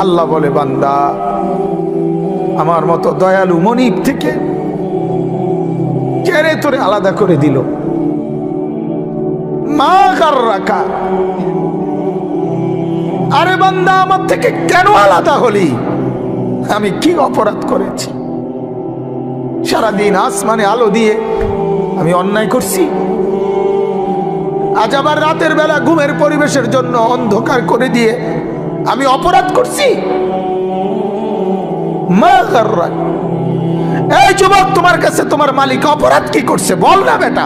আল্লাহ বলে, বান্দা আমার মতো দয়ালু মনিব থেকে কেড়ে তোরে আলাদা করে দিল। মা গাররাকা, আরে বান্দা আমার থেকে কেন আলাদা হলি? আমি কি অপরাধ করেছি? সারাদিন আসমানে আলো দিয়ে আমি অন্যায় করছি? আজ আবার রাতের বেলা ঘুমের পরিবেশের জন্য অন্ধকার করে দিয়ে আমি অপরাধ করছি? মা গাররাক, এই যুবক, তোমার কাছে তোমার মালিক অপরাধ কি করছে বল না বেটা,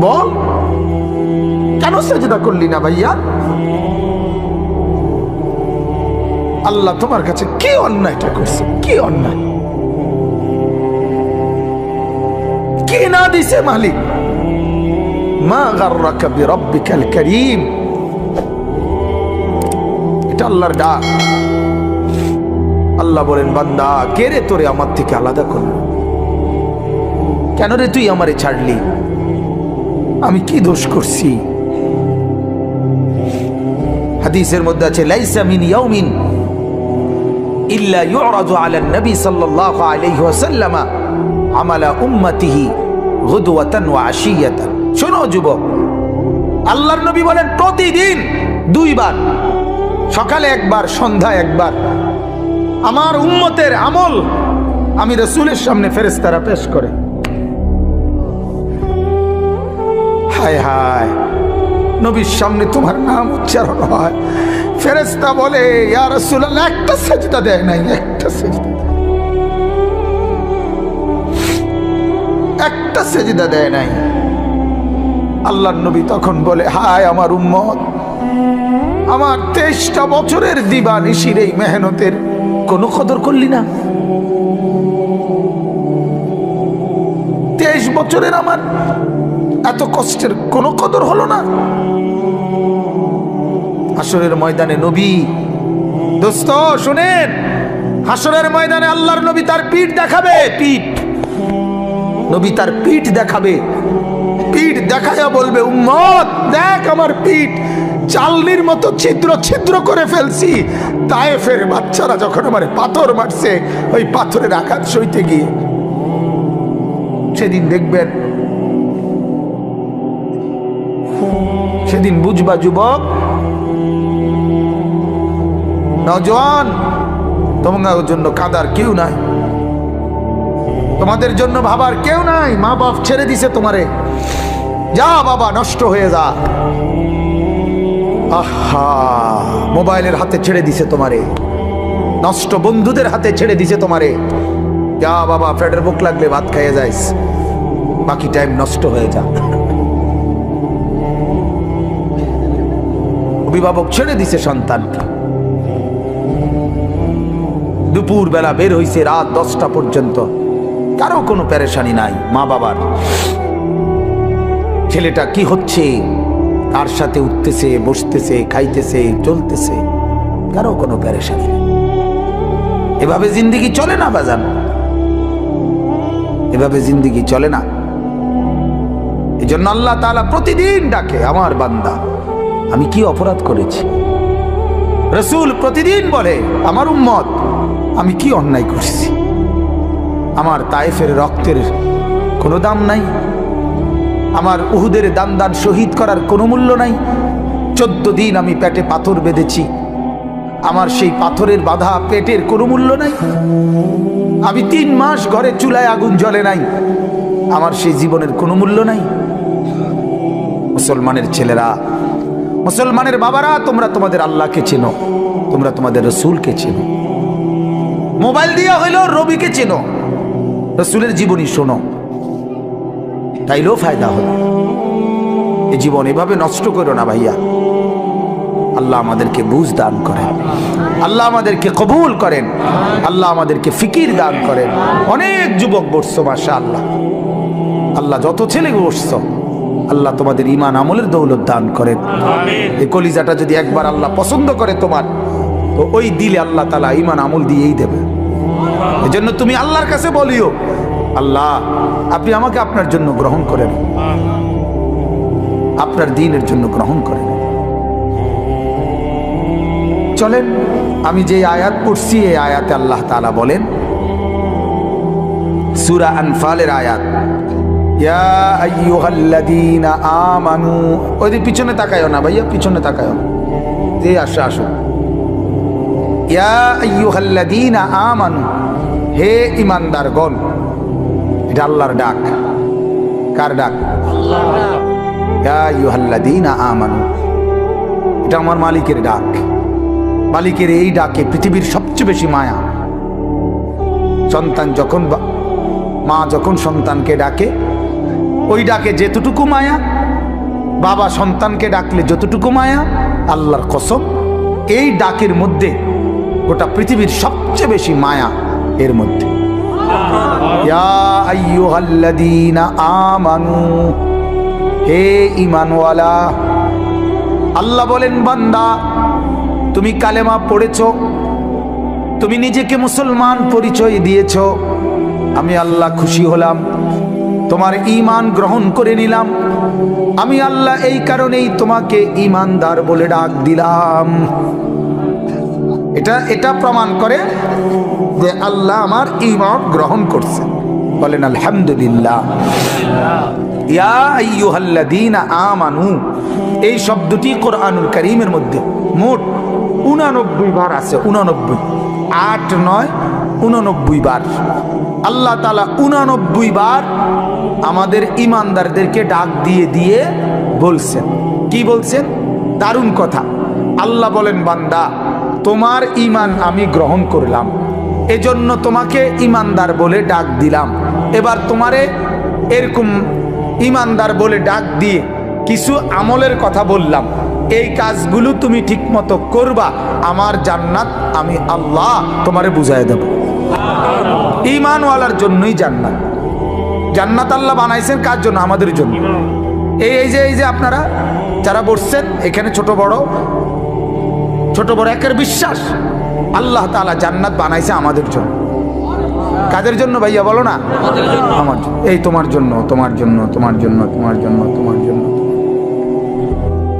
বল। কেন সেজদা করলি না ভাইয়া? আল্লাহ তোমার কাছে কি অন্যায়টা করছে? কি অন্যায়, কি না দিছে মালিক? মা গাররাকা বিরাব্বিকাল কারীম, এটা আল্লাহর ডাক। আল্লাহ বলেন, বান্দা কে রে তোরে আমার থেকে আলাদা করল? কেন রে তুই আমারে ছাড়লি? আমি কি দোষ করছি? হাদিসের মধ্যে আছে, লাইসা মিন ইয়াউমিন ইল্লা ইউরাদু আলা নবী সাল্লাল্লাহু আলাইহি ওয়াসাল্লাম আমালা উম্মতিহি গুদওয়াতান ওয়া আশিয়াতান। শোনো যুবক, আল্লাহর নবী বলেন প্রতিদিন দুইবার, সকালে একবার, সন্ধ্যায় একবার, আমার উম্মতের আমল আমি রাসূলের সামনে ফেরেশতারা পেশ করে। হায় হায়, নবীর সামনে তোমার নাম উচ্চারণ হয়, ফেরেশতা বলে, ইয়া রাসূলুল্লাহ, একটা সিজদা দেয় নাই, একটা সিজদা, একটা সিজদা দেয় নাই। আল্লাহর নবী তখন বলে, হায় আমার উম্মত, আমার 23টা বছরের দিবানিশির এই মেহনতের কোনো কদর করলি না? 23 বছরের আমার এত কষ্টের কোনো কদর হলো না? হাসরের ময়দানে নবী, দোস্ত শুনেন, হাসরের ময়দানে আল্লাহর নবী তার পিঠ দেখাবে, পিঠ, নবী তার পিঠ দেখাবে, পিঠ দেখায়া বলবে, উম্মত দেখ আমার পিঠ, চালনির মতো ছিদ্র ছিদ্র করে ফেলছি। তায়েফের বাচ্চারা যখন আমার পাথর মারছে, ওই পাথরের আঘাত সইতে গিয়ে। সেদিন দেখবেন, সেদিন বুঝবা যুবক, নওজোয়ান, তোমার জন্য কাদার কেউ নাই, তোমাদের জন্য ভাবার কেউ নাই। মা বাপ ছেড়ে দিছে তোমারে, যা বাবা নষ্ট হয়ে যা। আহা, মোবাইলের হাতে ছেড়ে দিছে তোমারে, নষ্ট বন্ধুদের হাতে ছেড়ে দিছে তোমারে, যা বাবা পেটের ভুক লাগলে ভাত খাইয়ে যাইস, বাকি টাইম নষ্ট হয়ে যা। অভিভাবক ছেড়ে দিছে সন্তানকে, দুপুর বেলা বের হইছে রাত 10টা পর্যন্ত, কারো কোনো পেরেশানি নাই। মা বাবার, ছেলেটা কি হচ্ছে, কার সাথে উঠতেছে, বসতেছে, খাইতেছে, চলতেছে, কারো কোনো পেরেশানি নেই। এভাবে জিন্দেগি চলে না বাজান, এভাবে জিন্দেগি চলে না। এই জন্য আল্লাহ তাআলা প্রতিদিন ডাকে, আমার বান্দা আমি কি অপরাধ করেছি? রাসূল প্রতিদিন বলে, আমার উম্মত আমি কি অন্যায় করছি? আমার তায়েফের রক্তের কোনো দাম নাই, আমার উহুদের দান শহীদ করার কোনো মূল্য নাই। 14 দিন আমি পেটে পাথর বেঁধেছি, আমার সেই পাথরের বাধা পেটের কোনো মূল্য নাই। আমি 3 মাস ঘরে চুলায় আগুন জ্বলে নাই, আমার সেই জীবনের কোনো মূল্য নাই। মুসলমানের ছেলেরা, মুসলমানের বাবারা, তোমরা তোমাদের আল্লাহকে চেনো, তোমরা তোমাদের রাসূলকে চেনো। মোবাইল দিয়া হইলো রবিকে চেনো, রাসূলের জীবনী শোনো, তাইলেও ফায়দা হবে। এই জীবন এভাবে নষ্ট করো না ভাইয়া। আল্লাহ আমাদেরকে বুঝ দান করেন, আল্লাহ আমাদেরকে কবুল করেন, আল্লাহ আমাদেরকে ফিকির দান করেন। অনেক যুবক বসছো মাশাআল্লাহ, আল্লাহ যত ছেলে বসছো, আল্লাহ তোমাদের ঈমান আমলের দৌলত দান করেন। এই কলিজাটা যদি একবার আল্লাহ পছন্দ করে তোমার, তো ওই দিলে আল্লাহ তাআলা ঈমান আমল দিয়েই দেবে। এজন্য তুমি আল্লাহর কাছে বলিও, আল্লাহ আপনি আমাকে আপনার জন্য গ্রহণ করেন, আপনার দ্বীনের জন্য গ্রহণ করেন। চলেন আমি যে আয়াত পড়ছি এই আয়াতে আল্লাহ তাআলা বলেন, সূরা আনফালের আয়াত, ইয়া আইয়ুহাল্লাযীনা আমানু। ওই পিছনে তাকায়ও না ভাইয়া, পিছনে তাকায়ও না, যে আসো আসো। ইয়া আইয়ুহাল্লাযীনা আমানু, হে ঈমানদারগণ। এটা আল্লাহর ডাক। কার ডাক? আল্লাহর। ইয়া আইয়ুহাল্লাযীনা আমানু, এটা আমার মালিকের ডাক। মালিকের এই ডাকে পৃথিবীর সবচেয়ে বেশি মায়া। সন্তান যখন, মা যখন সন্তানকে ডাকে, ওই ডাকে যেতটুকু মায়া, বাবা সন্তানকে ডাকলে যতটুকু মায়া, আল্লাহর কসম এই ডাকের মধ্যে গোটা পৃথিবীর সবচেয়ে বেশি মায়া এর মধ্যে। ইয়া আইয়ুহাল্লাযীনা আমানু, হে ঈমানওয়ালা। আল্লাহ বলেন, বান্দা তুমি কালেমা পড়েছ, তুমি নিজেকে মুসলমান পরিচয় দিয়েছ, আমি আল্লাহ খুশি হলাম, তোমার ঈমান গ্রহণ করে নিলাম। আমি আল্লাহ এই কারণেই তোমাকে ঈমানদার বলে ডাক দিলাম। এটা প্রমাণ করে যে আল্লাহ আমার ঈমান গ্রহণ করছে। বলেন আলহামদুলিল্লাহ। ইয়া আইয়ুহাল্লাযীনা আমানু, এই শব্দটি কোরআনুল কারীমের মধ্যে মোট 89 বার আছে। 89, 8, 9, 89 বার আল্লাহ তাআলা 89 বার আমাদের ঈমানদারদেরকে ডাক দিয়ে দিয়ে বলছেন। কি বলছেন? দারুণ কথা। আল্লাহ বলেন, বান্দা তোমার ঈমান আমি গ্রহণ করলাম, এজন্য তোমাকে ঈমানদার বলে ডাক দিলাম। এবার তোমারে এরকম ঈমানদার বলে ডাক দিয়ে কিছু আমলের কথা বললাম, এই কাজগুলো তুমি ঠিকমতো করবা, আমার জান্নাত আমি আল্লাহ তোমারে বুঝাই দেব। ঈমানওয়ালার জন্যই জান্নাত। জান্নাত আল্লাহ বানাইছেন কার জন্য? আমাদের জন্য। এই যে আপনারা যারা বসছেন এখানে, ছোট বড় একের বিশ্বাস আল্লাহ তাআলা জান্নাত বানাইছে আমাদের জন্য। কাদের জন্য ভাইয়া বলো না? আমার জন্য। এই তোমার জন্য, তোমার জন্য, তোমার জন্য, তোমার জন্য, তোমার জন্য।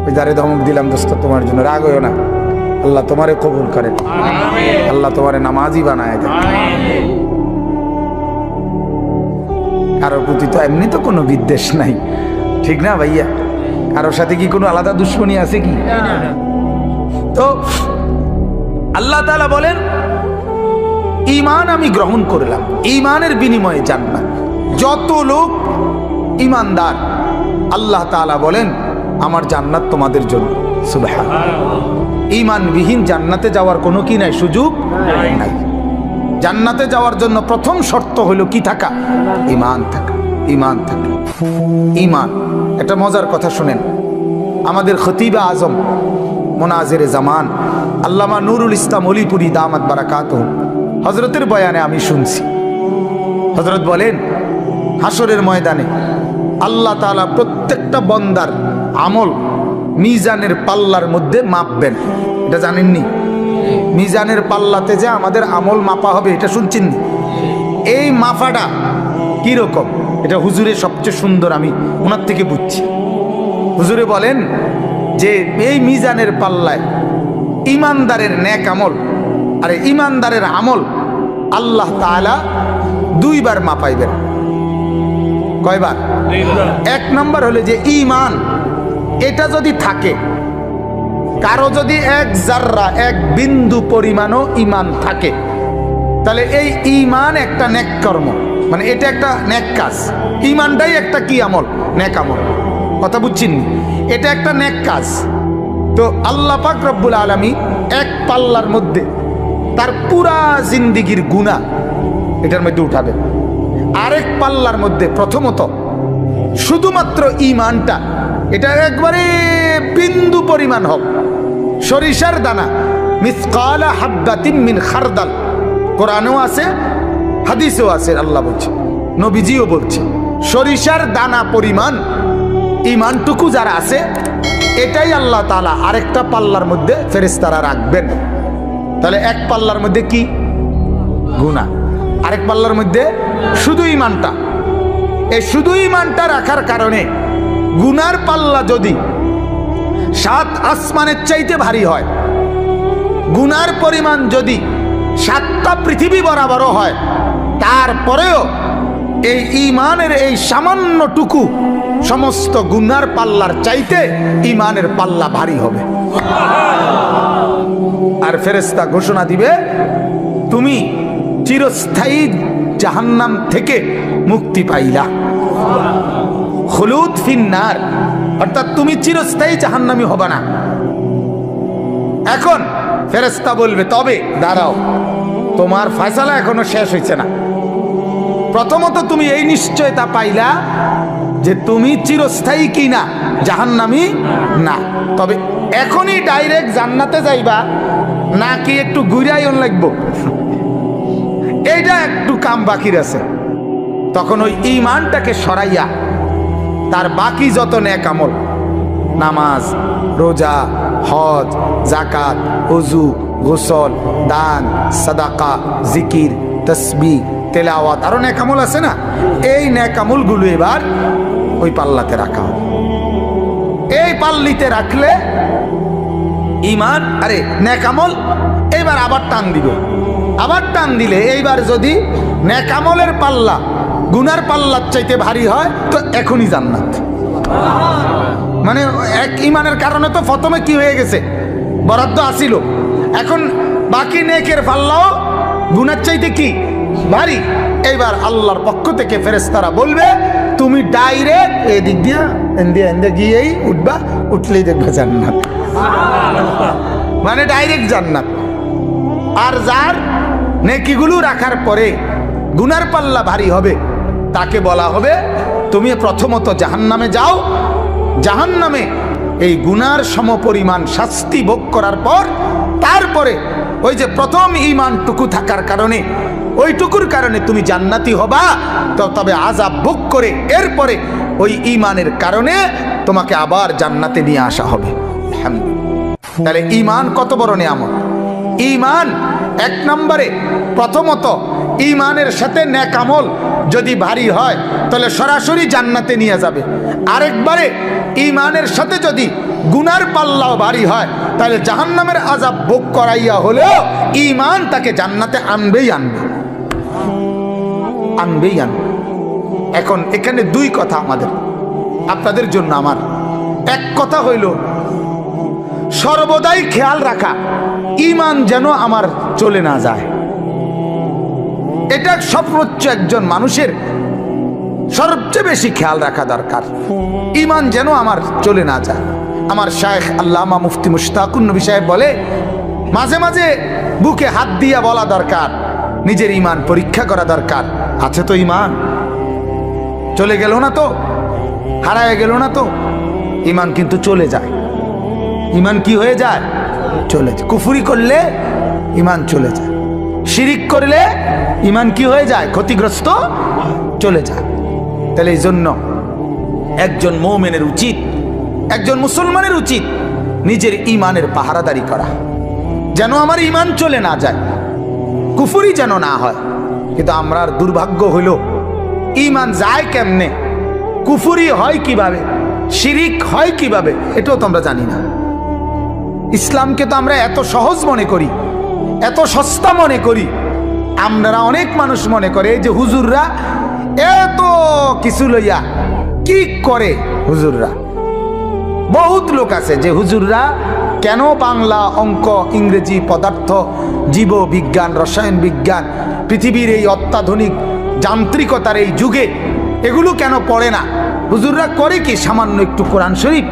ওই যারে ধমক দিলাম দোস্ত, তোমার জন্য। রাগ হইও না, আল্লাহ তোমারে কবুল করেন, আল্লাহ তোমারে নামাজি বানায় দেন। কারোর প্রতি তো এমনি তো কোনো বিদ্বেষ নাই, ঠিক না ভাইয়া? কারোর সাথে কি কোনো আলাদা দুশ্মনী আছে কি? তো আল্লাহ তাআলা বলেন, ঈমান আমি গ্রহণ করলাম, ঈমানের বিনিময়ে জান্নাত। যত লোক ঈমানদার আল্লাহ তাআলা বলেন আমার জান্নাত তোমাদের জন্য। সুবহানাল্লাহ। ঈমানবিহীন জান্নাতে যাওয়ার কোনো কি নাই, সুযোগ নাই। জান্নাতে যাওয়ার জন্য প্রথম শর্ত হলো কি থাকা? ঈমান থাকা। ঈমান থাকা, ঈমান। একটা মজার কথা শুনেন, আমাদের খতিবে আজম মুনাজিরে জামান আল্লামা নুরুল ইসলাম অলিপুরি দামাত বারাকাতুহু হযরতের বয়ানে আমি শুনছি। হযরত বলেন, হাসরের ময়দানে আল্লাহ তাআলা প্রত্যেকটা বান্দার আমল মিজানের পাল্লার মধ্যে মাপবেন। এটা জানেননি? মিজানের পাল্লাতে যে আমাদের আমল মাপা হবে, এটা শুনছেন? এই মাপাটা কি রকম, এটা হুজুরের সবচেয়ে সুন্দর, আমি ওনার থেকে বুঝছি। হুজুরে বলেন যে এই মিজানের পাল্লায় ঈমানদারের নেক আমল আর ঈমানদারের আমল আল্লাহ তাআলা 2 বার মাপাইবেন। কয়বার? 2 বার। 1 নম্বর হলো যে ঈমান, এটা যদি থাকে, কারো যদি 1 জাররা 1 বিন্দু পরিমাণও ঈমান থাকে, তাহলে এই ঈমান একটা নেক কর্ম, মানে এটা একটা নেক কাজ। ঈমানটাই একটা কি আমল? নেক আমল। কথা বুঝছেন? এটা একটা নেক কাজ। তো আল্লাহ পাক রব্বুল আলামিন এক পাল্লার মধ্যে তার পুরা জিন্দেগীর গুনাহ এটার মধ্যে উঠাবে। আরেক পাল্লার মধ্যে প্রথমত শুধুমাত্র ঈমানটা, এটা একবারে বিন্দু পরিমাণ হোক, সরিষার দানা, মিসকালা হাব্বাতিন মিন খারদাল। কোরআনেও আছে, হাদিসেও আছে, আল্লাহ বলছে, নবীজিও বলছে, সরিষার দানা পরিমাণ ঈমানটুকু যারা আছে, এটাই আল্লাহ তাআলা আরেকটা পাল্লার মধ্যে ফেরেশতারা রাখবেন। তাহলে এক পাল্লার মধ্যে কি? গুনাহ। আরেক পাল্লার মধ্যে শুধু ঈমানটা। এই শুধু ঈমানটা রাখার কারণে গুনার পাল্লা যদি 7 আসমানের চাইতে ভারী হয়, গুনার পরিমাণ যদি 7টা পৃথিবী বরাবরও হয়, তারপরেও এই ঈমানের এই সামান্যটুকু সমস্ত গুনার পাল্লার চাইতে ঈমানের পাল্লা ভারী হবে। আর ফেরেশতা ঘোষণা দিবে, তুমি চিরস্থায়ী জাহান্নাম থেকে মুক্তি পাইলা। খুলুদ ফিন্নার, অর্থাৎ তুমি চিরস্থায়ী জাহান্নামী হবে না। এখন ফেরেশতা বলবে, তবে দাঁড়াও, তোমার ফয়সালা এখনো শেষ হয়েছে না। প্রথমত তুমি এই নিশ্চয়তা পাইলা যে তুমি চিরস্থায়ী কি না, জাহান্নামী না। তবে এখনই ডাইরেক্ট জান্নাতে যাইবা নাকি একটু ঘুরাইন লাগবো, এইটা একটু কাম বাকি আছে। তখন ওই ঈমানটাকে সরাইয়া তার বাকি যত নেক আমল, নামাজ, রোজা, হজ, যাকাত, ওযু, গোসল, দান, সাদাকা, জিকির, তাসবিহ, তেলাওয়াত, আরো নেক আমল আছে না, এই নেক আমলগুলো এবার ওই পাল্লাতে রাখা হবে। এই পাল্লিতে রাখলে ঈমান, আরে নেক আমল এইবার আবার টান দিবে। আবার টান দিলে এইবার যদি নেক আমলের পাল্লা গুনার পাল্লার চাইতে ভারী হয় তো এখনই জান্নাত। মানে এক ঈমানের কারণে তো প্রথমে কি হয়ে গেছে, বরাদ্দ আসিল, এখন বাকি নেকের পাল্লাও গুনার চাইতে কি ভারী। এইবার আল্লাহর পক্ষ থেকে ফেরেশতারা বলবে, তুমি ডাইরেক্ট এদিক দিয়া এন্দে গিয়েই উঠবা, উঠলেই দেখবে জান্নাত। মানে ডাইরেক্ট জান্নাত। আর যার নেকিগুলো রাখার পরে গুনার পাল্লা ভারী হবে, তাকে বলা হবে, তুমি প্রথমত জাহান্নামে যাও, জাহান্নামে এই গুনার সমপরিমাণ শাস্তি ভোগ করার পর তারপরে ওই যে প্রথম ঈমানটুকু থাকার কারণে, ওইটুকুর কারণে তুমি জান্নাতি হবা। তো তবে আযাব ভোগ করে এরপরে ওই ঈমানের কারণে তোমাকে আবার জান্নাতে নিয়ে আসা হবে। তাহলে ঈমান কত বড় নিয়ামত। ঈমান এক নম্বরে, প্রথমত ঈমানের সাথে নেক আমল যদি ভারী হয় তাহলে সরাসরি জান্নাতে নিয়ে যাবে। আরেকবারে ঈমানের সাথে যদি গুনার পাল্লাও ভারী হয় তাহলে জাহান্নামের আযাব ভোগ করাইয়া হলেও ঈমান তাকে জান্নাতে আনবেই আনবে। এখন এখানে দুই কথা আমাদের, আপনাদের জন্য আমার। এক কথা হইল সর্বদাই খেয়াল রাখা ঈমান যেন আমার চলে না যায়। এটা সর্বোচ্চ একজন মানুষের সবচেয়ে বেশি খেয়াল রাখা দরকার, ঈমান যেন আমার চলে না যায়। আমার শায়েখ আল্লামা মুফতি মুশতাকুন নবী সাহেব বলে, মাঝে মাঝে বুকে হাত দিয়া বলা দরকার, নিজের ঈমান পরীক্ষা করা দরকার। আছে তো ঈমান? চলে গেল না তো, হারায় গেল না তো? ঈমান কিন্তু চলে যায়। ঈমান কি হয়ে যায়? চলে যায়। কুফরি করলে ঈমান চলে যায়, শিরিক করলে ঈমান কি হয়ে যায়? ক্ষতিগ্রস্ত চলে যায়। তাহলে এই জন্য একজন মুমিনের উচিত, একজন মুসলমানের উচিত নিজের ঈমানের পাহারাদারি করা, যেন আমার ঈমান চলে না যায়, কুফরি যেন না হয়। কিন্তু আমরার দুর্ভাগ্য হইল ঈমান যায় কেমনে, কুফরি হয় কিভাবে, শিরিক হয় কিভাবে, এটাও তো আমরা জানি না। ইসলামকে তো আমরা এত সহজ মনে করি, এত সস্তা মনে করি। আমরা অনেক মানুষ মনে করে যে হুজুররা এত কিছু লইয়া কি করে। হুজুররা, বহুত লোক আছে যে হুজুররা কেন বাংলা, অঙ্ক, ইংরেজি, পদার্থ, জীব বিজ্ঞান, রসায়ন বিজ্ঞান, পৃথিবীর এই অত্যাধুনিক যান্ত্রিকতার এই যুগে এগুলো কেন পড়ে না? হুজুররা করে কি? সামান্য একটু কোরআন শরীফ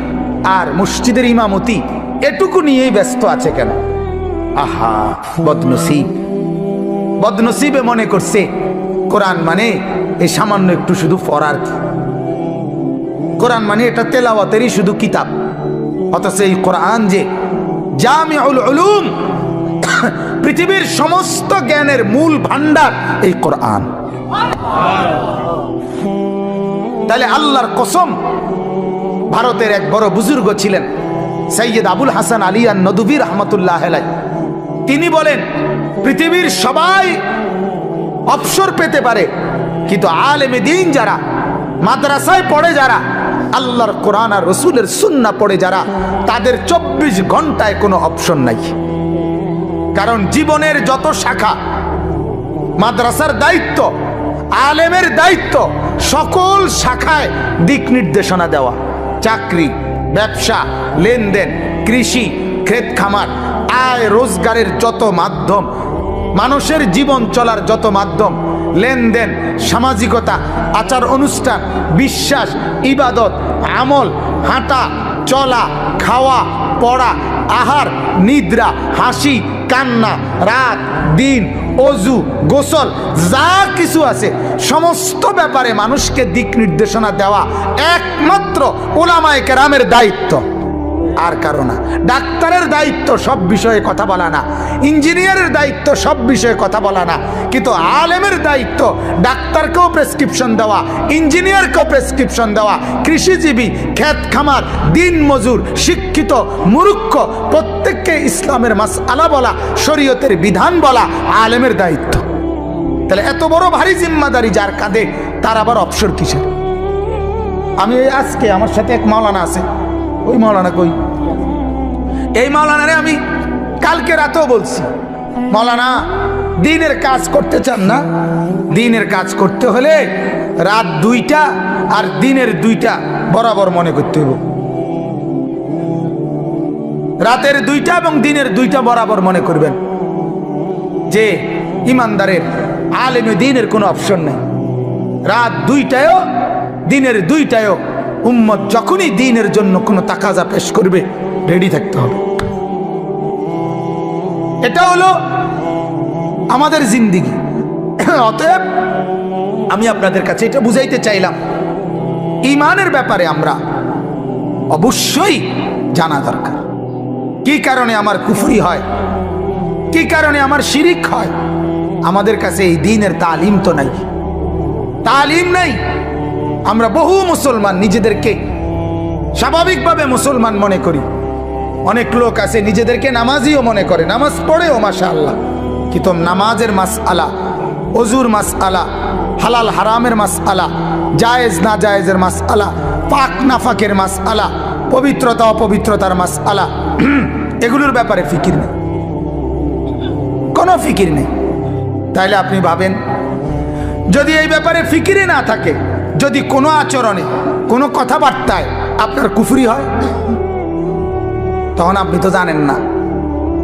আর মসজিদের ইমামতি, এটুকু নিয়েই ব্যস্ত আছে কেন? আহা, বদনসিব। বদনসিবে মনে করছে কোরআন মানে এই সামান্য একটু শুধু পড়ার, কোরআন মানে এটা তেলাওয়াতেরই শুধু কিতাব। অথচ এই কোরআন যে জামিউল উলুম, পৃথিবীর সমস্ত জ্ঞানের মূল ভান্ডার এই কোরআন। তাহলে আল্লাহর কসম, ভারতের এক বড় বুজুর্গ ছিলেন সৈয়দ আবুল হাসান আলী আন-নদভী রাহমাতুল্লাহ আলাইহি। তিনি বলেন, পৃথিবীর সবাই অবসর পেতে পারে, কিন্তু আলেমে দ্বীন যারা, মাদ্রাসায় পড়ে যারা, আল্লাহর কোরআন আর রসুলের সুন্নাহ পড়ে যারা, তাদের 24 ঘন্টায় কোনো অপশন নাই। কারণ জীবনের যত শাখা, মাদ্রাসার দায়িত্ব, আলেমের দায়িত্ব, সকল শাখায় দিক নির্দেশনা দেওয়া। চাকরি, ব্যবসা, লেনদেন, কৃষি, ক্ষেত খামার, আয় রোজগারের যত মাধ্যম, মানুষের জীবন চলার যত মাধ্যম, লেনদেন, সামাজিকতা, আচার অনুষ্ঠান, বিশ্বাস, ইবাদত, আমল, হাঁটা চলা, খাওয়া পড়া, আহার নিদ্রা, হাসি কান্না, রাত দিন, অজু গোসল, যা কিছু আছে সমস্ত ব্যাপারে মানুষকে দিক নির্দেশনা দেওয়া একমাত্র উলামায়ে কেরামের দায়িত্ব, আর কারো না। ডাক্তারের দায়িত্ব সব বিষয়ে কথা বলা না, ইঞ্জিনিয়ারের দায়িত্ব সব বিষয়ে কথা বলা না, কিন্তু আলেমের দায়িত্ব ডাক্তারকেও প্রেসক্রিপশন দেওয়া, ইঞ্জিনিয়ারকেও প্রেসক্রিপশন দেওয়া, কৃষিজীবী, ক্ষেত খামার, দিন মজুর, শিক্ষিত মূর্খ প্রত্যেককে ইসলামের মাসআলা বলা, শরীয়তের বিধান বলা আলেমের দায়িত্ব। তাহলে এত বড় ভারী জিম্মাদারি যার কাঁধে, তার আবার অবসর কিসের? আমি আজকে আমার সাথে এক মাওলানা আছে, ওই মাওলানা কই, এই মাওলানারে আমি কালকে রাতেও বলছি, মাওলানা দিনের কাজ করতে চান না? দিনের কাজ করতে হলে রাত 2টা আর দিনের 2টা বরাবর মনে করতে হবে। রাতের 2টা এবং দিনের 2টা বরাবর মনে করবেন যে ইমানদারের আলেমে দিনের কোনো অপশন নেই। রাত 2টায়ও দিনের 2টায়ও উম্মত যখনই দিনের জন্য কোনো তাকাজা পেশ করবে রেডি থাকতে হবে। এটা হলো আমাদের জিন্দিগি। অতএব আমি আপনাদের কাছে এটা বুঝাইতে চাইলাম, ঈমানের ব্যাপারে আমরা অবশ্যই জানা দরকার। কি কারণে আমার কুফরি হয়, কি কারণে আমার শিরিক হয়? আমাদের কাছে এই দ্বীনের তালিম তো নাই, তালিম নাই। আমরা বহু মুসলমান নিজেদেরকে স্বাভাবিকভাবে মুসলমান মনে করি। অনেক লোক আছে নিজেদেরকে নামাজিও মনে করে, নামাজ পড়েও মাশাআল্লাহ, কিন্তু নামাজের মাসআলা, ওযুর মাসআলা, হালাল হারামের মাসআলা, জায়েজ না জায়েজের মাসআলা, পাক নাফাকের মাসআলা, পবিত্রতা অপবিত্রতার মাসআলা, এগুলোর ব্যাপারে ফিকির নেই, কোনো ফিকির নেই। তাইলে আপনি ভাবেন, যদি এই ব্যাপারে ফিকিরে না থাকে, যদি কোনো আচরণে কোনো কথাবার্তায় আপনার কুফরি হয়, তখন আপনি তো জানেন না,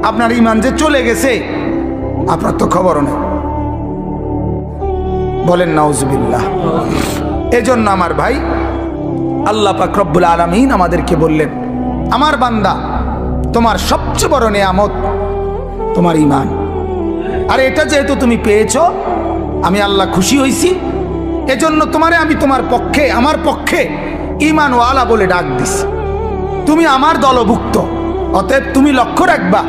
আপনার ঈমান যে চলে গেছে আপনার তো খবরও নেই। বলেন নাউজুবিল্লাহ। এজন্য আমার ভাই, আল্লাহ পাক রব্বুল আলামিন আমাদেরকে বললেন, আমার বান্দা তোমার সবচেয়ে বড় নিয়ামত তোমার ঈমান, আর এটা যেহেতু তুমি পেয়েছো, আমি আল্লাহ খুশি হইছি, এজন্য তোমারে আমি তোমার পক্ষে, আমার পক্ষে ঈমানওয়ালা বলে ডাক দিছি। তুমি আমার দলভুক্ত, অতএব তুমি লক্ষ্য রাখবা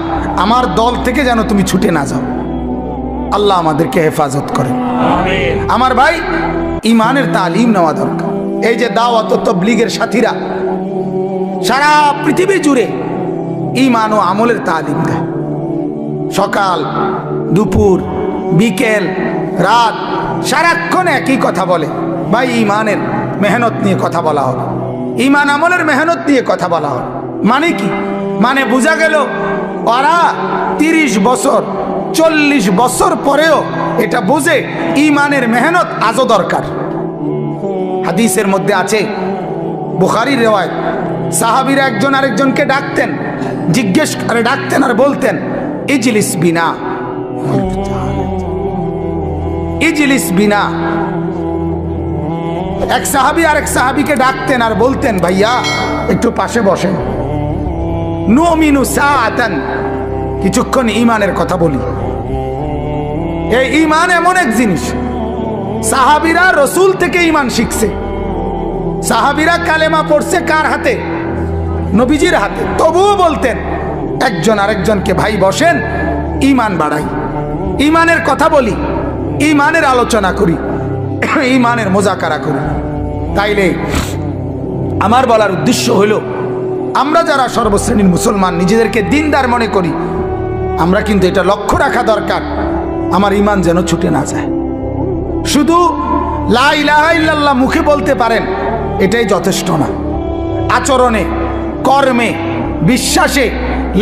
আমার দল থেকে যেন তুমি ছুটে না যাও। আল্লাহ আমাদেরকে হেফাজত করেন। আমার ভাই, ঈমানের তালিম নেওয়া দরকার। এই যে দাওয়াত ও তাবলীগের সাথীরা সারা পৃথিবী জুড়ে ঈমান ও আমলের তালিম দেয়, সকাল দুপুর বিকেল রাত সারাক্ষণ একই কথা বলে। ভাই, ঈমানের মেহনত নিয়ে কথা বলা হবে, ঈমান আমলের মেহনত নিয়ে কথা বলা হবে। মানে কি? মানে বোঝা গেল ওরা 30 বছর 40 বছর পরেও এটা বোঝে ঈমানের মেহনত আজও দরকার। হাদিসের মধ্যে আছে, বুখারীর রিওয়ায়াত, সাহাবীরা একজন আরেকজনকে ডাকতেন, জিজ্ঞেস করে ডাকতেন আর বলতেন, ইজলিস বিনা, ইজলিস বিনা। এক সাহাবী আরেক সাহাবীকে ডাকতেন আর বলতেন, ভাইয়া একটু পাশে বসেন, নুমিনু সাআতান, কিছুক্ষণ ঈমানের কথা বলি। এই ঈমান এমন এক জিনিস, সাহাবীরা রাসূল থেকে ঈমান শিখছে। সাহাবীরা কালেমা পড়ছে কার হাতে? নবীজির হাতে। তবুও বলতেন একজন আরেকজনকে, ভাই বসেন, ঈমান বাড়াই, ঈমানের কথা বলি, ঈমানের আলোচনা করি, ঈমানের মুযাকারা করি। তাইলে আমার বলার উদ্দেশ্য হলো, আমরা যারা সর্বশ্রেণীর মুসলমান নিজেদেরকে দিনদার মনে করি, আমরা কিন্তু এটা লক্ষ্য রাখা দরকার আমার ঈমান যেন ছুটে না যায়। শুধু লা ইলাহা ইল্লাল্লাহ মুখে বলতে পারেন, এটাই যথেষ্ট না। আচরণে, কর্মে, বিশ্বাসে,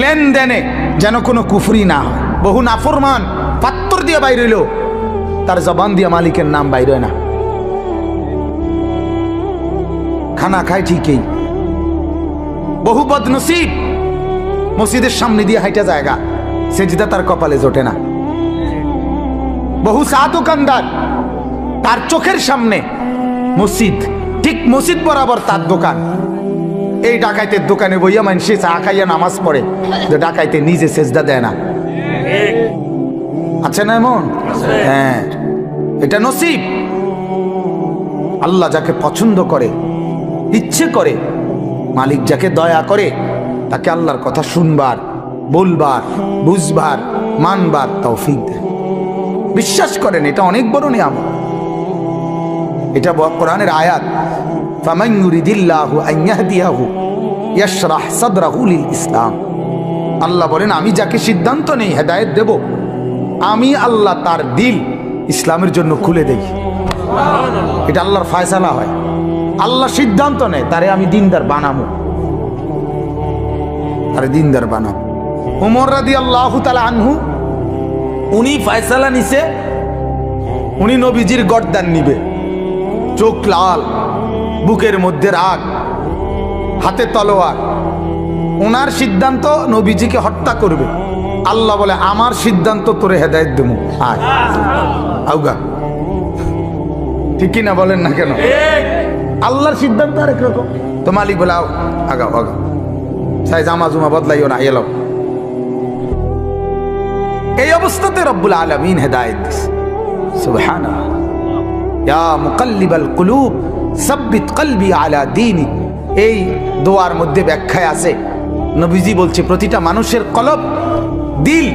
লেনদেনে যেন কোনো কুফরি না হয়। বহু নাফরমান পাত্তর দিয়ে বাইর হইল, তার জবান দিয়ে মালিকের নাম বাইর হয় না। খানা খায় ঠিকই, বহু বদনসিব মসজিদের সামনে দিয়ে হাইটা জায়গা, সেজদা তার কপালে জোটে না। বহু চা দোকানদার, তার চোখের সামনে মসজিদ, ঠিক মসজিদ বরাবর তার দোকান। এই ডাকাইতের দোকানে বইয়া মানুষে চা খাইয়া নামাজ পড়ে, যে ডাকাইতে নিজে সেজদা দেয় না। আছে না এমন? হ্যাঁ, এটা নসিব। আল্লাহ যাকে পছন্দ করে, ইচ্ছে করে, মালিক যাকে দয়া করে, তাকে আল্লাহর কথা শুনবার, বলবার, বুঝবার, মানবার তৌফিক দেয়। বিশ্বাস করেন, এটা অনেক বড় নিয়ামত। এটা কোরআনের আয়াত, ফামান ইউরিদিল্লাহু আন ইয়াহদিয়াহু ইয়াশরাহ সাদরাহু লিল ইসলাম। আল্লাহ বলেন, আমি যাকে সিদ্ধান্ত নেই হেদায়েত দেব, আমি আল্লাহ তার দিল ইসলামের জন্য খুলে দেই। এটা আল্লাহর ফয়সালা হয়। আল্লাহ সিদ্ধান্ত নেয়, তারে আমি দিনদার বানাবো, তারে দিনদার বানাবো। ওমর রাদিয়াল্লাহু তাআলা আনহু, উনি ফয়সালা নিছে, উনি নবীজির গর্দান নিবে, চোখ লাল, বুকের মধ্যে রাগ, হাতে তলোয়ার। ওনার সিদ্ধান্ত নবীজিকে হত্যা করবে। আল্লাহ বলে, আমার সিদ্ধান্ত তোরে হেদায়েত দেবো, আয় আউগা। ঠিক কিনা বলেন না কেন? আল্লাহর সিদ্ধান্ত আরেক রকম। তো মালিক বলে, আও আগাও আগাও, সাই জামা জুমা বদলাইও না, এলো। এই অবস্থাতে রব্বুল আলামিন হেদায়েত দিছে। সুবহানাল্লাহ। ইয়া মুকাল্লিবাল কুলুব সাব্বিত কলবি আলা দীনি। এই দোয়ার মধ্যে ব্যাখ্যায় আছে, নবীজি বলছে, প্রতিটা মানুষের কলব, দিল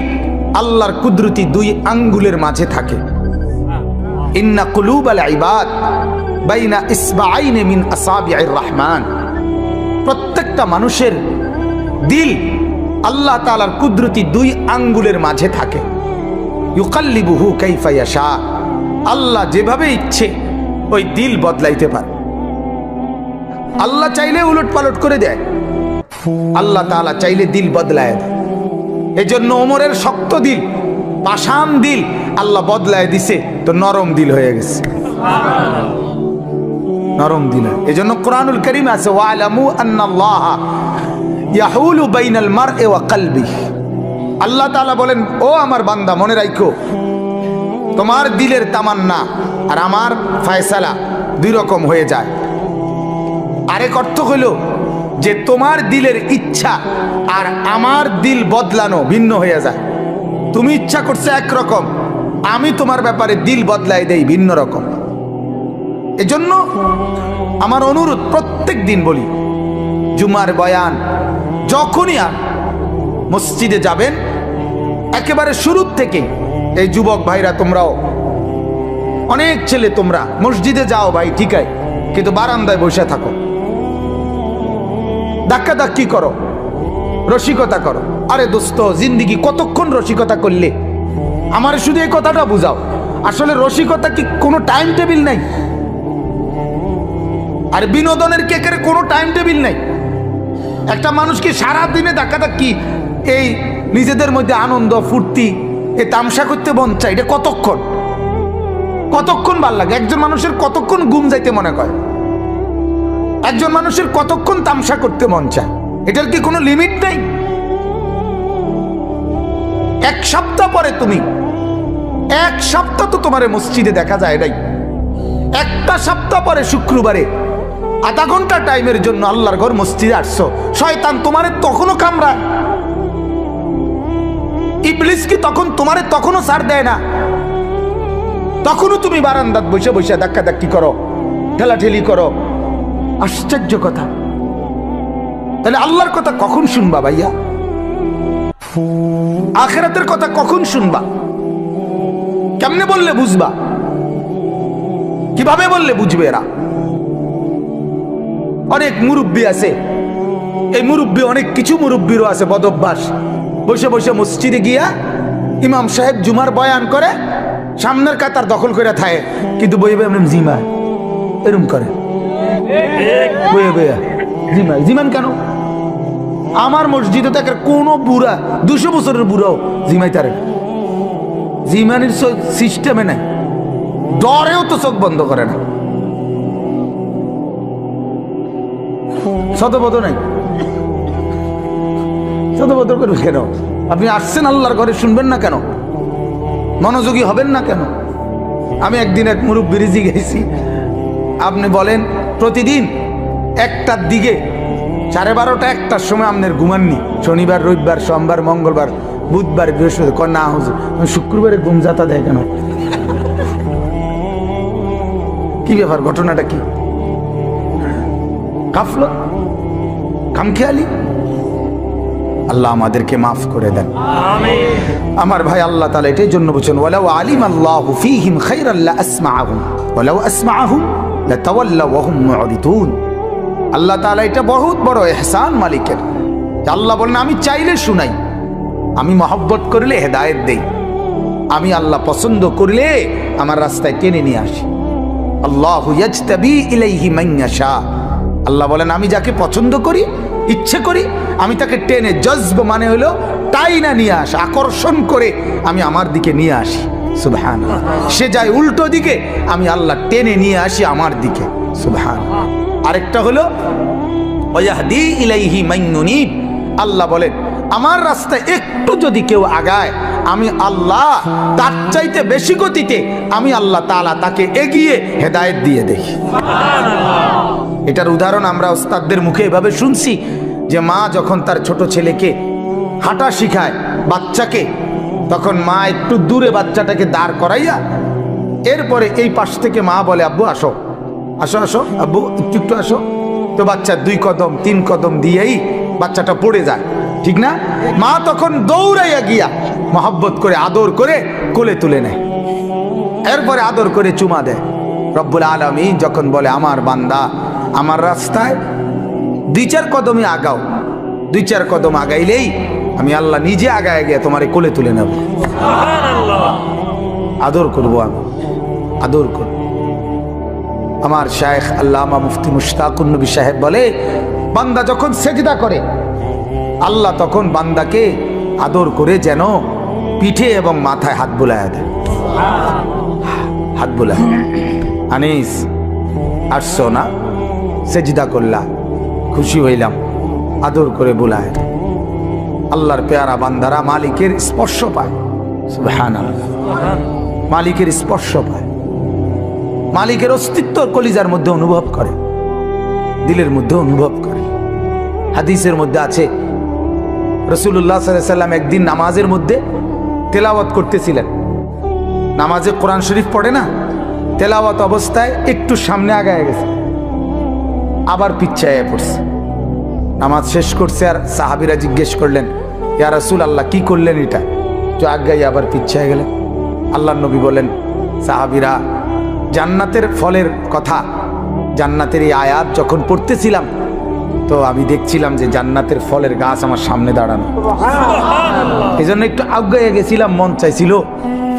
আল্লাহর কুদরতি দুই আঙ্গুলের মাঝে থাকে। ইন্না কুলুবাল ইবাদ বাইনা ইসবাআইনি মিন আসাবিআর রহমান। প্রত্যেকটা মানুষের দিল আল্লাহ তাআলার কুদরতি দুই আঙ্গুলের মাঝে থাকে। ইউকাল্লিবুহু কাইফা ইয়াশা। আল্লাহ যেভাবে ইচ্ছে ওই দিল বদলাইতে পারে। আল্লাহ চাইলে উলট পালট করে দেয়, আল্লাহ তাআলা চাইলে দিল বদলায় দেয়। এই জন্য ওমরের শক্ত দিল, পাষাণ দিল আল্লাহ বদলায় দিছে, তো নরম দিল হয়ে গেছে, নরম দিল। এই জন্য কোরআনুল কারীম আছে, ওয়ালামু আন্নাল্লাহা ইয়াহুলু বাইনাল মারই ওয়া কলবিহি। আল্লাহ তাআলা বলেন, ও আমার বান্দা, মনে রাখো, তোমার দিলের তামান্না আর আমার ফয়সালা দুই রকম হয়ে যায়। আরেক অর্থ হইল যে তোমার দিলের ইচ্ছা আর আমার দিল বদলানো ভিন্ন হয়ে যায়। তুমি ইচ্ছা করছে একরকম, আমি তোমার ব্যাপারে দিল বদলাই দেই ভিন্ন রকম। এজন্য আমার অনুরোধ, প্রত্যেক দিন বলি, জুমার বয়ান যখনই আর মসজিদে যাবেন, একেবারে শুরুর থেকে, এই যুবক ভাইরা, তোমরাও অনেক ছেলে, তোমরা মসজিদে যাও ভাই, ঠিক আছে, কিন্তু বারান্দায় বসে থাকো, ধাক্কা ধাক্কি করো, রসিকতা করো। আরে দোস্ত, জিন্দিগি কতক্ষণ রসিকতা করলে? আমার শুধু এই কথাটা বুঝাও, আসলে রসিকতা কি কোনো টাইম টেবিল নাই? আর বিনোদনের কেকের কোনো টাইম টেবিল নাই। একটা মানুষকে সারাদিনে ধাক্কা ধাক্কি, এই নিজেদের মধ্যে আনন্দ ফুর্তি, এই তামসা করতে মন চায়, এটা কতক্ষণ? কতক্ষণ ভাল লাগে? একজন মানুষের কতক্ষণ ঘুম যাইতে মনে করে? একজন মানুষের কতক্ষণ তামসা করতে মন চায়? এটার কি কোনো লিমিট নেই? এক সপ্তাহ পরে তুমি, এক সপ্তাহ তো তোমার মসজিদে দেখা যায় নাই, একটা সপ্তাহ পরে শুক্রবারে আধা ঘন্টা টাইমের জন্য আল্লাহর ঘর মসজিদে আসছো, শয়তান তোমারে তখনও কামড়ায়? ইবলিস কি তখন তোমারে তখনও ছাড় দেয় না? তখনও তুমি বারান্দাত বসে বসে ধাক্কা ধাক্কি করো, ঠেলাঠেলি করো। আশ্চর্য কথা। তাহলে আল্লাহর কথা কখন শুনবা ভাইয়া? আখিরাতের কথা কখন শুনবা? কেমনে বললে বুঝবা? কিভাবে বললে বুঝবে এরা? অনেক মুরব্বী আছে, এই মুরব্বী, অনেক কিছু মুরব্বীরও আছে বদ অভ্যাস, বসে বসে মসজিদে গিয়া ইমাম সাহেব জুমার বয়ান করে, সামনের কাতার দখল করে থাকে, কিন্তু বইবে এমন জিমা এরম করে, বইয়ে বইয়া জিমা। জিমান কেন? আমার মসজিদে দেখে কোনো বুড়া, 200 বছরের বুড়াও জিমাইতারে না। জিমানির সিস্টেমে নাই, ডরেও তো চোখ বন্ধ করে না, শতবোধ নাই। শতবোধ করবে কেন? আপনি আসছেন আল্লাহর ঘরে, শুনবেন না কেন? মনোযোগী হবেন না কেন? আমি একদিন এক মুরব্বির গেছি, আপনি বলেন প্রতিদিন 1টার দিকে 12:30 1টার সময় আপনার ঘুমাননি? শনিবার, রবিবার, সোমবার, মঙ্গলবার, বুধবার, বৃহস্পতিবার না হুজুর শুক্রবারে ঘুম যাতা দেয় কেন? কি ব্যাপার? ঘটনাটা কি? গাফলত, খামখেয়ালি। আল্লাহ আমাদেরকে মাফ করে দেন। আমার ভাই, আল্লাহ তাআলা এটাই জন্য বলেন, ওয়ালাউ আলিমাল্লাহু ফীহিম খায়রান লা আসমাআহুম ওয়ালাউ আসমাআহুম লাতাওয়াল্লাউ ওয়া হুম মু'রিদুন। আল্লাহ তাআলা এটা বহুত বড় ইহসান মালিকের। আল্লাহ বলেন আমি চাইলে শুনাই, আমি মহব্বত করলে হেদায়েত দেই, আমি আল্লাহ পছন্দ করলে আমার রাস্তায় টেনে নিয়ে আসি। আল্লাহু ইয়াজতাবি ইলাইহি মান ইয়াশা। আল্লাহ বলেন আমি যাকে পছন্দ করি, ইচ্ছে করি, আমি তাকে টেনে, জজব মানে হলো টাইনা নিয়ে আসি, আকর্ষণ করে আমি আমার দিকে নিয়ে আসি। সুবহানাল্লাহ। সে যায় উল্টো দিকে, আমি আল্লাহ টেনে নিয়ে আসি আমার দিকে। সুবহানাল্লাহ। আরেকটা হলো ওয়াহদি ইলাইহি মান ইউনিব। আল্লাহ বলেন আমার রাস্তায় একটু যদি কেউ আগায়, আমি আল্লাহ তার চাইতে বেশি গতিতে আমি আল্লাহ তাআলা তাকে এগিয়ে হেদায়েত দিয়ে দেই। সুবহানাল্লাহ। এটার উদাহরণ আমরা ওস্তাদদের মুখে এভাবে শুনছি যে মা যখন তার ছোট ছেলেকে হাঁটা শিখায়, বাচ্চাকে, তখন মা একটু দূরে বাচ্চাটাকে দাঁড় করাইয়া এরপরে এই পাশ থেকে মা বলে আব্বু আসো, আসো আসো আব্বু একটু একটু আসো। তো বাচ্চা 2 কদম 3 কদম দিয়েই বাচ্চাটা পড়ে যায়, ঠিক না? মা তখন দৌড়াইয়া গিয়া মহব্বত করে আদর করে কোলে তুলে নেয়, এরপরে আদর করে চুমা দেয়। রব্বুল আলামিন যখন বলে আমার বান্দা আমার রাস্তায় 2-4 কদমই আগাও, 2-4 কদম আগাইলেই আমি আল্লাহ নিজে আগায় গিয়ে তোমারে কোলে তুলে নেব। সুবহানাল্লাহ। আদর করবো, আমি আদর করব। আমার শায়েখ আল্লামা মুফতি মুশতাকুন নবী সাহেব বলে বান্দা যখন সেজদা করে আল্লাহ তখন বান্দাকে আদর করে যেন পিঠে এবং মাথায় হাত বুলায় দেয়। হাত বুলায়, আনিস আসছো না, সেজদা করলা, খুশি হইলাম, আদর করে বুলায়। আল্লাহর পেয়ারা বান্দারা মালিকের স্পর্শ পায়। সুবহানাল্লাহ। মালিকের স্পর্শ পায়, মালিকের অস্তিত্ব কলিজার মধ্যে অনুভব করে, দিলের মধ্যে অনুভব করে। হাদিসের মধ্যে আছে রাসূলুল্লাহ সাল্লাল্লাহু আলাইহি ওয়াসাল্লাম একদিন নামাজের মধ্যে তেলাওয়াত করতেছিলেন। নামাজে কোরআন শরীফ পড়ে না, তেলাওয়াত অবস্থায় একটু সামনে আগায় গেছে, আবার পিছায়ে পড়ছে। নামাজ শেষ করছে আর সাহাবীরা জিজ্ঞেস করলেন ইয়া রাসূলুল্লাহ কি করলেন এটা? তো আগায় আবার পিছায়ে গেলেন। আল্লাহর নবী বলেন সাহাবীরা জান্নাতের ফলের কথা, জান্নাতের এই আয়াত যখন পড়তেছিলাম তো আমি দেখছিলাম যে জান্নাতের ফলের গাছ আমার সামনে দাঁড়ানো, এই জন্য একটু আগায় গেছিলাম, মন চাইছিল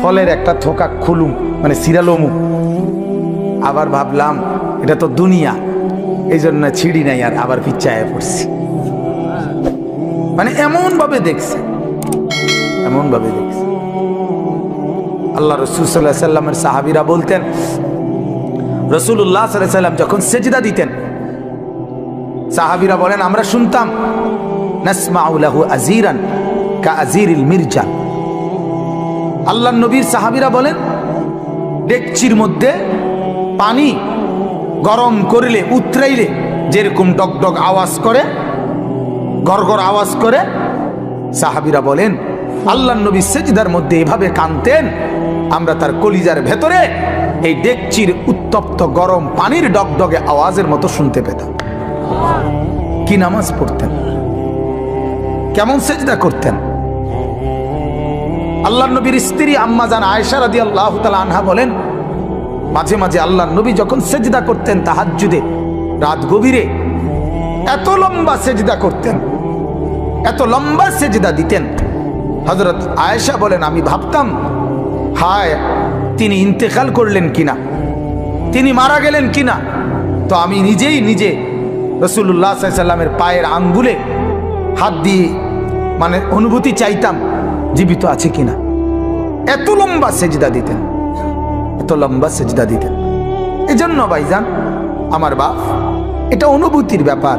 ফলের একটা থোকা খুলুম, মানে সিরালমু। আবার ভাবলাম এটা তো দুনিয়া, এই জন্য ছিড়ি নাই আর আবার পিছায় পড়ছি। মানে এমন ভাবে দেখছে, এমন ভাবে দেখছে। আল্লাহ রাসূল সাল্লাল্লাহু আলাইহি ওয়াসাল্লামের সাহাবীরা বলতেন রাসূলুল্লাহ সাল্লাল্লাহু আলাইহি ওয়াসাল্লাম যখন সেজদা দিতেন, সাহাবীরা বলেন আমরা শুনতাম নাসমাউ লাহু আজিরান কাআজিরিল মিরজান। আল্লাহর নবীর সাহাবীরা বলেন ডেকচির মধ্যে পানি গরম করলে, উতরাইলে যেরকম ডগডগ আওয়াজ করে, গড়গড় আওয়াজ করে, সাহাবীরা বলেন আল্লাহর নবী সেজদার মধ্যে এভাবে কাঁদতেন, আমরা তার কলিজার ভেতরে এই ডেকচির উত্তপ্ত গরম পানির ডগডগে আওয়াজের মতো শুনতে পেতাম। কি নামাজ পড়তেন, কেমন সেজদা করতেন। আল্লাহর নবীর স্ত্রী আম্মা জান আয়েশা রাদিয়াল্লাহু তাআলা আনহা বলেন মাঝে মাঝে আল্লাহর নবী যখন সেজদা করতেন তাহাজ্জুদে, রাত গভীরে এত লম্বা সেজদা করতেন, এত লম্বা সেজদা দিতেন। হযরত আয়েশা বলেন আমি ভাবতাম হায় তিনি ইন্তেকাল করলেন কিনা, তিনি মারা গেলেন কিনা। তো আমি নিজেই নিজে রাসূলুল্লাহ সাল্লাল্লাহু আলাইহি ওয়াসাল্লামের পায়ের আঙ্গুলে হাত দিয়ে মানে অনুভূতি চাইতাম জীবিত আছে কিনা। এত লম্বা সেজদা দিতেন, এত লম্বা সেজদা দিতেন। এজন্য ভাইজান আমার বাপ, এটা অনুভূতির ব্যাপার।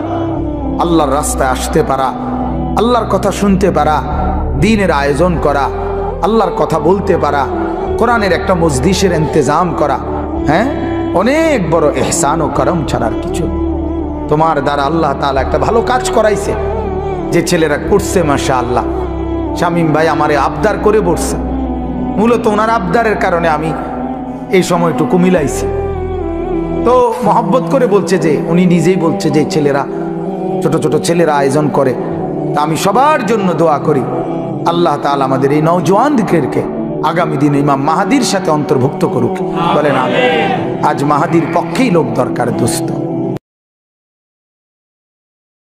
আল্লাহর রাস্তায় আসতে পারা, আল্লাহর কথা শুনতে পারা, দ্বীনের আয়োজন করা, আল্লাহর কথা বলতে পারা, কোরআনের একটা মজলিসের ইন্তজাম করা, হ্যাঁ, অনেক বড় ইহসান ও করম ছাড়ার কিছু। তোমার দ্বারা আল্লাহ তাআলা একটা ভালো কাজ করাইছে, যে ছেলেরা করছে মাশাআল্লাহ। শামীম ভাই আমারে আবদার করে বসছে, মূলত ওনার আবদারের কারণে আমি এই সময়টুকু মিলাইছি। তো মহব্বত করে বলছে যে, উনি নিজেই বলছে যে ছেলেরা, ছোট ছোট ছেলেরা আয়োজন করে, তা আমি সবার জন্য দোয়া করি আল্লাহ তাআলা আমাদের এই নওজোয়ানদেরকে আগামী দিনে ইমাম মাহাদির সাথে অন্তর্ভুক্ত করুক। বলেন আমিন। আজ মাহাদির পক্ষেই লোক দরকার দোস্ত।